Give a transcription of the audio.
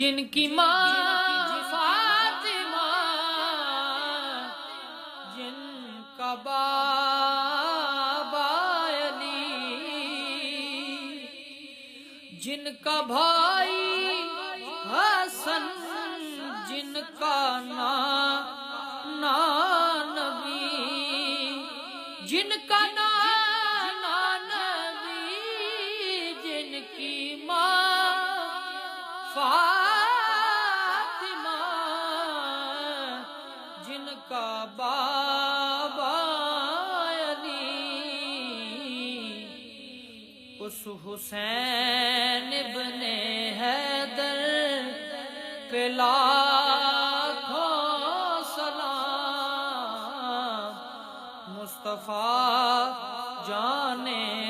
جن کی ماں فاطمہ، جن کا بابا علی، جن کا بھائی حسن، جن کا نانا نبی، جن کا نانا نبی، جن کی ماں فاطمہ، جن کا بابا علی، اس حسین ابن حیدر پہ لاکھوں سلام، مصطفیٰ جانے